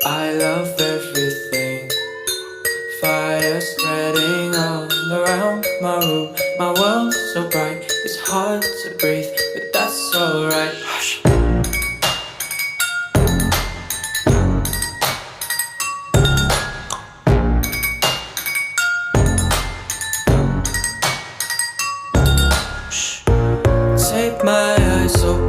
I love everything. Fire spreading all around my room. My world's so bright, it's hard to breathe, but that's alright. Hush. Take my eyes open.